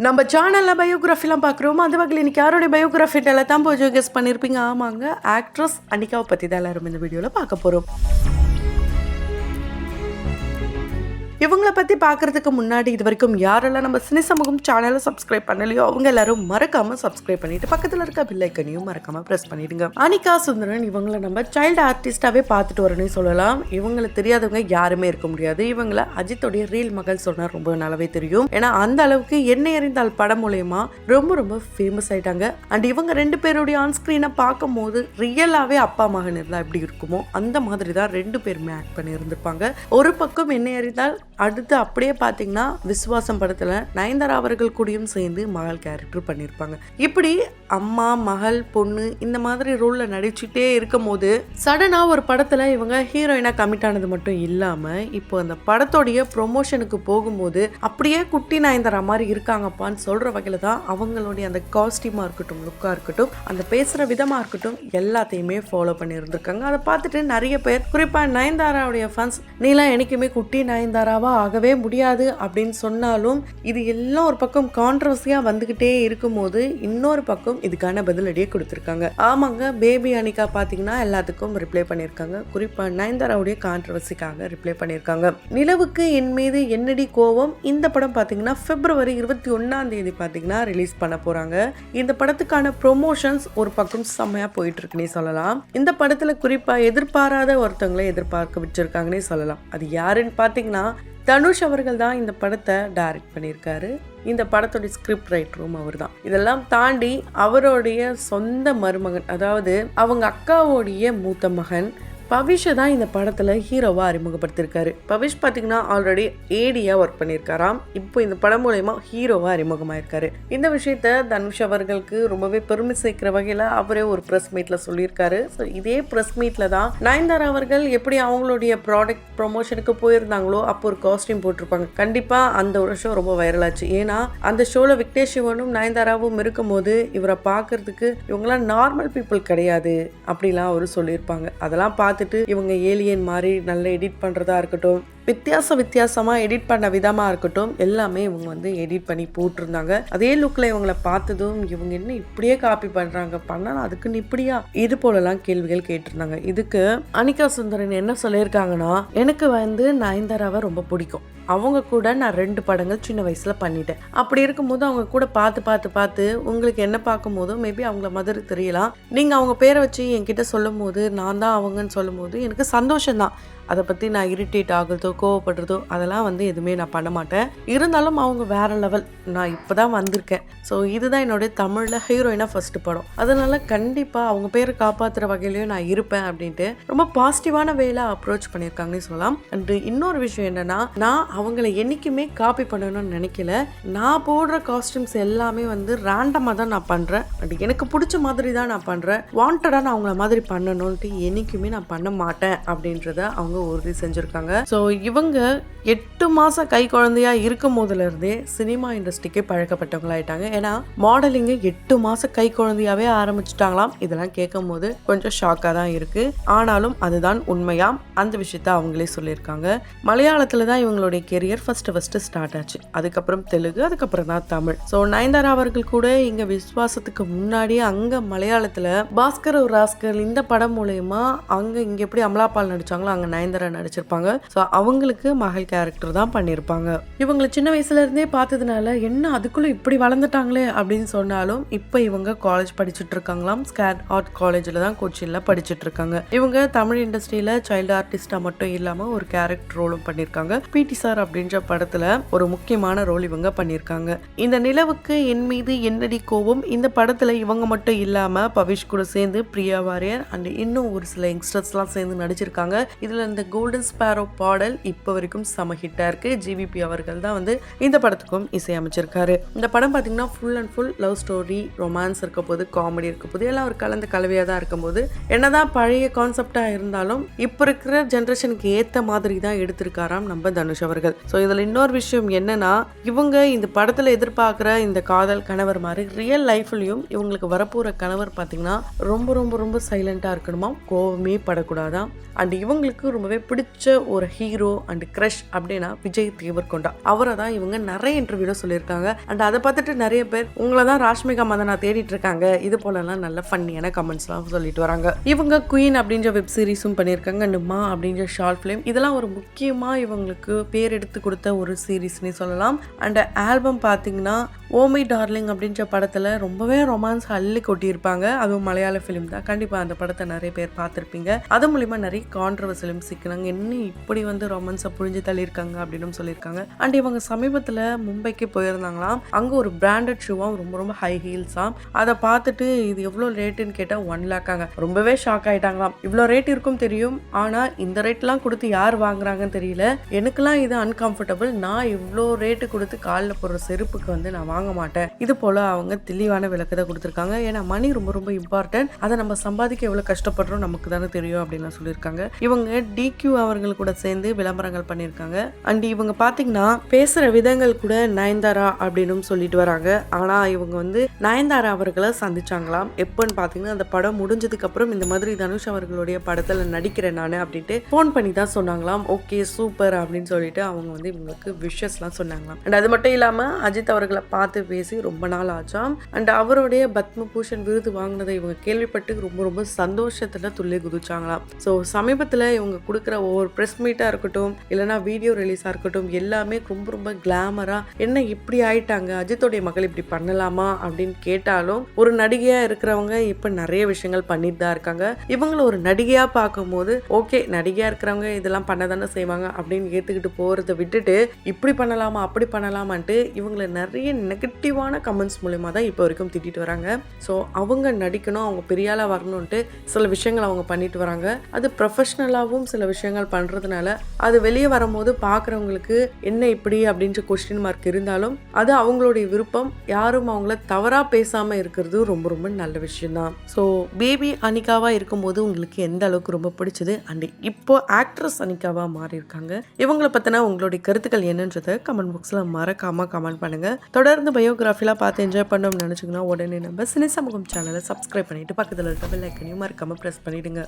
நம்ம சேனலில் பயோகிராஃபிலாம் பார்க்குறோம். அந்த வகையில் இன்றைக்கி யாருடைய பயோகிராஃபி எல்லாம் தான் போய் கெஸ் பண்ணியிருப்பீங்க. ஆமாங்க, ஆக்ட்ரஸ் அனிகாவை பற்றி தான் எல்லாரும் இந்த வீடியோவில் பார்க்க போகிறோம். இவங்கள பற்றி பார்க்குறதுக்கு முன்னாடி இது வரைக்கும் யாரெல்லாம் நம்ம சினி சமூகம் சேனலை சப்ஸ்கிரைப் பண்ணலையோ அவங்க எல்லாரும் மறக்காமல் சப்ஸ்கிரைப் பண்ணிட்டு பக்கத்தில் இருக்க பெல் ஐக்கனையும் மறக்காமல் ப்ரெஸ் பண்ணிடுங்க. அனிகா சுந்தரன் இவங்களை நம்ம சைல்டு ஆர்டிஸ்டாகவே பார்த்துட்டு வரணும்னு சொல்லலாம். இவங்களை தெரியாதவங்க யாருமே இருக்க முடியாது. இவங்களை அஜித்தோடைய ரீல் மகள் சொன்னால் ரொம்ப நல்லாவே தெரியும். ஏன்னா அந்த அளவுக்கு என்னை அறிந்தால் படம் மூலயமா ரொம்ப ரொம்ப ஃபேமஸ் ஆயிட்டாங்க. அண்ட் இவங்க ரெண்டு பேருடைய ஆன் ஸ்க்ரீனை பார்க்கும் போது ரியலாகவே அப்பா மகன் இருந்தால் எப்படி இருக்குமோ அந்த மாதிரி தான் ரெண்டு பேருமே ஆக்ட் பண்ணி இருந்திருப்பாங்க. ஒரு பக்கம் என்னை அறிந்தால் அடுத்து அப்படியே பார்த்தீங்கன்னா விஸ்வாசம் படத்தில் நயன்தாரா அவர்கள் கூடயும் சேர்ந்து மகள் கேரக்டர் பண்ணியிருப்பாங்க. இப்படி அம்மா மகள் பொண்ணு இந்த மாதிரி ரோலில் நடிச்சுட்டே இருக்கும் போது சடனாக ஒரு படத்தில் இவங்க ஹீரோயினாக கமிட் ஆனது மட்டும் இல்லாமல் இப்போ அந்த படத்தோடைய ப்ரொமோஷனுக்கு போகும்போது அப்படியே குட்டி நயன்தாரா மாதிரி இருக்காங்கப்பான்னு சொல்கிற வகையில் தான் அவங்களுடைய அந்த காஸ்டியூமாக இருக்கட்டும், லுக்காக இருக்கட்டும், அந்த பேசுகிற விதமாக இருக்கட்டும் எல்லாத்தையுமே ஃபாலோ பண்ணி இருந்திருக்காங்க. அதை பார்த்துட்டு நிறைய பேர், குறிப்பாக நயன்தாராவுடைய ஃபன்ஸ், நீலாம் எனக்குமே குட்டி நயன்தாராவா ஆகவே முடியாது அப்படின்னு சொன்னாலும் இது எல்லாம் ஒரு பக்கம் கான்ட்ரவர்சியாக வந்துக்கிட்டே இருக்கும்போது இன்னொரு பக்கம் இதுக்கான பதிலடியே கொடுத்துருக்காங்க. ஆமாங்க, பேபி அனிகா பார்த்தீங்கன்னா எல்லாத்துக்கும் ரிப்ளை பண்ணியிருக்காங்க. குறிப்பாக நயன்தாராவுடைய கான்ட்ரவர்சிக்காக ரிப்ளை பண்ணியிருக்காங்க. நிலவுக்கு என் மீது என்னடி கோவம் இந்த படம் பார்த்தீங்கன்னா February 21 பார்த்தீங்கன்னா ரிலீஸ் பண்ண போகிறாங்க. இந்த படத்துக்கான ப்ரொமோஷன்ஸ் ஒரு பக்கம் செம்மையாக போயிட்டு இருக்குன்னே சொல்லலாம். இந்த படத்தில் குறிப்பாக எதிர்பாராத ஒருத்தவங்களை எதிர்பார்க்க வச்சிருக்காங்கன்னே சொல்லலாம். அது யாருன்னு பார்த்தீங்கன்னா தனுஷ் அவர்கள் தான் இந்த படத்தை டைரக்ட் பண்ணியிருக்காரு. இந்த படத்தோடைய ஸ்கிரிப்ட் ரைட்டரும் அவர் தான். இதெல்லாம் தாண்டி அவருடைய சொந்த மருமகன், அதாவது அவங்க அக்காவோடைய மூத்த மகன் பவிஷை தான் இந்த படத்தில் ஹீரோவாக அறிமுகப்படுத்தியிருக்காரு. பவிஷ் பார்த்தீங்கன்னா ஆல்ரெடி ஏடியாக ஒர்க் பண்ணியிருக்காராம். இப்போ இந்த படம் மூலயமா ஹீரோவாக அறிமுகமாயிருக்காரு. இந்த விஷயத்த தனுஷ் அவர்களுக்கு ரொம்பவே பெருமை சேர்க்கிற வகையில் அவரே ஒரு ப்ரெஸ் மீட்டில் சொல்லியிருக்காரு. ஸோ இதே ப்ரெஸ் மீட்டில் தான் நயன்தாரா அவர்கள் எப்படி அவங்களுடைய ப்ராடக்ட் ப்ரொமோஷனுக்கு போயிருந்தாங்களோ அப்போ ஒரு காஸ்டியூம் போட்டிருப்பாங்க. கண்டிப்பாக அந்த ஒரு ஷோ ரொம்ப வைரலாச்சு. ஏன்னா அந்த ஷோவில் விக்னேஷ் சிவனும் நயன்தாராவும் இருக்கும்போது இவரை பார்க்கறதுக்கு இவங்களாம் நார்மல் பீப்புள் கிடையாது அப்படிலாம் அவர் சொல்லியிருப்பாங்க. அதெல்லாம் பார்த்துட்டு இவங்க ஏலியன் மாதிரி நல்லா எடிட் பண்ணுறதா இருக்கட்டும், வித்தியாசமாக எடிட் பண்ண விதமாக இருக்கட்டும், எல்லாமே இவங்க வந்து எடிட் பண்ணி போட்டிருந்தாங்க. அதே லுக்கில் இவங்களை பார்த்ததும் இவங்க என்ன இப்படியே காப்பி பண்ணுறாங்க, பண்ணலாம் அதுக்குன்னு இப்படியா, இது போலலாம் கேள்விகள் கேட்டிருந்தாங்க. இதுக்கு அனிகா சுந்தரன் என்ன சொல்லியிருக்காங்கன்னா, எனக்கு வந்து நயன்தாராவை ரொம்ப பிடிக்கும். அவங்க கூட நான் 2 படங்கள் சின்ன வயசில் பண்ணிட்டேன். அப்படி இருக்கும்போது அவங்க கூட பார்த்து உங்களுக்கு என்ன பார்க்கும் போதும் மேபி அவங்கள மாதிரி தெரியலாம். நீங்கள் அவங்க பேரை வச்சு என்கிட்ட சொல்லும் போது நான் தான் அவங்கன்னு சொல்லும் போது எனக்கு சந்தோஷம்தான். அதை பற்றி நான் இரிட்டேட் ஆகுறதோ கோவப்படுறதோ அதெல்லாம் வந்து எதுவுமே நான் பண்ண மாட்டேன். இருந்தாலும் அவங்க வேற லெவல். நான் இப்போ தான் வந்திருக்கேன். ஸோ இதுதான் என்னுடைய தமிழில் ஹீரோயினாக ஃபர்ஸ்ட் படம். அதனால கண்டிப்பாக அவங்க பேரை காப்பாற்றுற வகையிலையும் நான் இருப்பேன் அப்படின்ட்டு ரொம்ப பாசிட்டிவான வேலை அப்ரோச் பண்ணியிருக்காங்கன்னு சொல்லலாம். அண்ட் இன்னொரு விஷயம் என்னன்னா, நான் அவங்கள என்றைக்குமே காப்பி பண்ணணும்னு நினைக்கல. நான் போடுற காஸ்டியூம்ஸ் எல்லாமே வந்து ரேண்டமாக தான் நான் பண்ணுறேன். அண்ட் எனக்கு பிடிச்ச மாதிரி தான் நான் பண்ணுறேன். வாண்டடாக நான் அவங்கள மாதிரி பண்ணணும்ன்ட்டு என்றைக்குமே நான் பண்ண மாட்டேன் அப்படின்றத அவங்க உறுதி செஞ்சிருக்காங்க. ஸோ இவங்க 8 மாசம் கை குழந்தையா இருக்கும் போதுல இருந்தே சினிமா இண்டஸ்ட்ரிக்கே பழக்கப்பட்டவங்களாயிட்டாங்க. ஏன்னா மாடலிங்க 8 மாசம் கை குழந்தையாவே ஆரம்பிச்சுட்டாங்களாம். இதெல்லாம் கேட்கும் போது கொஞ்சம் ஷாக்கா தான் இருக்கு. ஆனாலும் அதுதான் உண்மையாம். அந்த விஷயத்த அவங்களே சொல்லியிருக்காங்க. மலையாளத்துல தான் இவங்களுடைய கெரியர் ஃபர்ஸ்ட் ஸ்டார்ட் ஆச்சு. அதுக்கப்புறம் தெலுங்கு, அதுக்கப்புறம் தான் தமிழ். ஸோ நயன்தாரா அவர்கள் கூட இங்க விஸ்வாசத்துக்கு முன்னாடி அங்க மலையாளத்துல பாஸ்கர் ஒரு ராஸ்கர் இந்த படம் மூலயமா அங்க இங்க எப்படி அமலாபால் நடிச்சாங்களோ அங்க நயன்தாரா நடிச்சிருப்பாங்க. ஸோ அவங்களுக்கு மகள் கேரக்டர் தான் பண்ணியிருப்பாங்க. இவங்களை சின்ன வயசுல இருந்தே பார்த்ததுனால என்ன அதுக்குள்ள இப்படி வளர்ந்துட்டாங்களே அப்படின்னு சொன்னாலும் இப்போ இவங்க காலேஜ் படிச்சுட்டு இருக்காங்களாம். ஸ்கேட் ஆர்ட் காலேஜில் தான் கொச்சின்ல படிச்சுட்டு இருக்காங்க. இவங்க தமிழ் இண்டஸ்ட்ரியில சைல்டு ஆர்டிஸ்டா மட்டும் இல்லாம ஒரு கேரக்டர் ரோலும் பண்ணியிருக்காங்க. பிடி சார் அப்படின்ற படத்துல ஒரு முக்கியமான ரோல் இவங்க பண்ணியிருக்காங்க. இந்த நிலவுக்கு என் மீது என்னடி கோவம் இந்த படத்துல இவங்க மட்டும் இல்லாம பவிஷ் கூட சேர்ந்து பிரியா வாரியர் அண்ட் இன்னும் ஒரு சில யங்ஸ்டர்ஸ்லாம் சேர்ந்து நடிச்சிருக்காங்க. இதுல இந்த கோல்டன் ஸ்பேரோ பாடல் இப்போ வரைக்கும் செம ஹிட்டா இருக்கு. ஜிவிபி அவர்கள் தான் வந்து இந்த படத்துக்கும் இசையமைச்சிருக்காரு. இந்த படம் பார்த்தீங்கன்னா full and full love story, romance இருக்க போது, காமெடி இருக்க போது, எல்லாம் ஒரு கலந்த கலவையாக தான் இருக்கும் போது என்னதான் பழைய கான்செப்டா இருந்தாலும் இப்போ இருக்கிற ஜென்ரேஷனுக்கு ஏற்ற மாதிரி தான் எடுத்திருக்காராம் நம்ம தனுஷ் அவர்கள். ஸோ இதில் இன்னொரு விஷயம் என்னன்னா, இவங்க இந்த படத்தில் எதிர்பார்க்குற இந்த காதல் கணவர் மாதிரி ரியல் லைஃப்லையும் இவங்களுக்கு வரப்போகிற கணவர் பார்த்தீங்கன்னா ரொம்ப ரொம்ப ரொம்ப சைலண்டாக இருக்கணுமா, கோவமே படக்கூடாதான். அண்ட் இவங்களுக்கு ரொம்ப ரொம்பவே பிடிச்ச ஒரு ஹீரோ அண்ட் க்ரஷ் அப்படின்னா விஜய் தேவர்கொண்டா. அவரை தான் இவங்க நிறைய இன்டர்வியூல சொல்லியிருக்காங்க. அண்ட் அதை பார்த்துட்டு நிறைய பேர் உங்களை தான் ராஷ்மிகா மந்தனா தேடிட்டு இருக்காங்க, இது போலலாம் நல்ல ஃபன்னியான கமெண்ட்ஸ்லாம் சொல்லிட்டு வராங்க. இவங்க குயின் அப்படின்ற வெப் சீரிஸும் பண்ணியிருக்காங்க, அண்ட் மா அப்படின்ற ஷார்ட் ஃபிலிம். இதெல்லாம் ஒரு முக்கியமாக இவங்களுக்கு பேர் எடுத்து கொடுத்த ஒரு சீரீஸ்னே சொல்லலாம். அண்ட் ஆல்பம் பார்த்தீங்கன்னா ஓ மை டார்லிங் அப்படின்ற படத்தில் ரொம்பவே ரொமான்ஸ் அள்ளி கொட்டியிருப்பாங்க. அதுவும் மலையாள ஃபிலிம் தான். கண்டிப்பாக அந்த படத்தை நிறைய பேர் பார்த்துருப்பீங்க. அது மூலிமா நிறைய கான்ட்ரவர்சிலும் சிக்கினாங்க. என்ன இப்படி வந்து ரொமான்ஸை புரிஞ்சு தள்ளியிருக்காங்க அப்படின்னு சொல்லியிருக்காங்க. அண்ட் இவங்க சமீபத்தில் மும்பைக்கு போயிருந்தாங்களாம். அங்கே ஒரு பிராண்டட் ஷூவாக ரொம்ப ரொம்ப ஹை ஹீல்ஸாம். அதை பார்த்துட்டு இது எவ்வளோ ரேட்டுன்னு கேட்டால் 1 லேக்காங்க. ரொம்பவே ஷாக் ஆகிட்டாங்களாம். இவ்வளோ ரேட் இருக்கும் தெரியும், ஆனால் இந்த ரேட்லாம் கொடுத்து யார் வாங்குறாங்கன்னு தெரியல. எனக்குலாம் இது அன்கம்ஃபர்டபுள். நான் இவ்வளோ ரேட்டு கொடுத்து காலில் போடுற செருப்புக்கு வந்து நான் வாங்க மாட்டேன். இது போல அவங்க தெளிவான விளக்கத்தை கொடுத்துருக்காங்க. ஏன்னா மணி ரொம்ப ரொம்ப இம்பார்ட்டன்ட். அதை நம்ம சம்பாதிக்க எவ்வளவு கஷ்டப்படுறோம் நமக்கு தானே தெரியும் அப்படின்னு சொல்லியிருக்காங்க. இவங்க டிக்யூ அவர்கள் கூட சேர்ந்து விளம்பரங்கள் பண்ணியிருக்காங்க. அண்ட் இவங்க பாத்தீங்கன்னா பேசுற விதங்கள் கூட நயன்தாரா அப்படின்னு சொல்லிட்டு வராங்க. ஆனா இவங்க வந்து நயன்தாரா அவர்களை சந்திச்சாங்களாம். எப்பன்னு பாத்தீங்கன்னா அந்த படம் முடிஞ்சதுக்கு அப்புறம் இந்த மாதிரி தனுஷ் அவர்களுடைய படத்துல நடிக்கிறேன் நானு அப்படின்ட்டு போன் பண்ணி தான் சொன்னாங்களாம். ஓகே சூப்பர் அப்படின்னு சொல்லிட்டு அவங்க வந்து இவங்களுக்கு விஷஸ்லாம் சொன்னாங்களாம். அண்ட் அது மட்டும் இல்லாம அஜித் அவர்களை பார்த்து பேசி ரொம்ப நாள் ஆச்சாம். அண்ட் அவருடைய பத்மபூஷன் விருது வாங்கினதை இவங்க கேள்விப்பட்டு ரொம்ப ரொம்ப சந்தோஷத்துல துள்ளி குதிச்சாங்களாம். ஸோ சமீபத்தில் இவங்க கொடுக்குற ஒவ்வொரு ப்ரெஸ் மீட்டாக இருக்கட்டும், இல்லைனா வீடியோ ரிலீஸாக இருக்கட்டும், எல்லாமே ரொம்ப ரொம்ப கிளாமரா என்ன இப்படி ஆயிட்டாங்க, அஜித்தோடைய மகள் இப்படி பண்ணலாமா அப்படின்னு கேட்டாலும் ஒரு நடிகையா இருக்கிறவங்க இப்போ நிறைய விஷயங்கள் பண்ணிட்டு தான் இருக்காங்க. இவங்கள ஒரு நடிகையா பார்க்கும்போது ஓகே நடிகையா இருக்கிறவங்க இதெல்லாம் பண்ணதானே செய்வாங்க அப்படின்னு ஏற்றுக்கிட்டு போறதை விட்டுட்டு இப்படி பண்ணலாமா அப்படி பண்ணலாமான்ட்டு இவங்களை நிறைய நெகட்டிவான கமெண்ட்ஸ் மூலமா தான் இப்போ வரைக்கும் திட்டிட்டு வராங்க. ஸோ அவங்க நடிக்கணும், அவங்க பெரியாளாக வரணும்ட்டு சில விஷயங்கள் அவங்க பண்ணிட்டு வராங்க. அது ப்ரொஃபஷ்னலாகவும் சில விஷயங்கள் பண்ணுறதுனால அது வெளியே வரும்போது பார்க்குறவங்களுக்கு என்ன இப்படி அப்படின்ற கொஸ்டின் மார்க் இருந்தாலும் அது அவங்களுடைய விருப்பம். யாரும் அவங்கள தவறாக பேசாமல் இருக்கிறது ரொம்ப ரொம்ப நல்ல விஷயம் தான். ஸோ பேபி அனிகாவாக இருக்கும்போது உங்களுக்கு எந்த அளவுக்கு ரொம்ப பிடிச்சது அண்ட் இப்போ ஆக்ட்ரஸ் அனிகாவாக மாறி இருக்காங்க, இவங்களை பற்றின உங்களுடைய கருத்துக்கள் என்னன்றதை கமெண்ட் பாக்ஸில் மறக்காமல் கமெண்ட் பண்ணுங்கள். தொடர்ந்து பயோகிராஃபிலாம் பார்த்து என்ஜாய் பண்ணோம்னு நினச்சிங்கன்னா உடனே நம்ம சினி சமூகம் சேனலை சப்ஸ்கிரைப் பண்ணிவிட்டு பக்கத்தில் இருக்க பெல் ஐக்கனையும் மறக்காமல் ப்ரெஸ் பண்ணிவிடுங்க.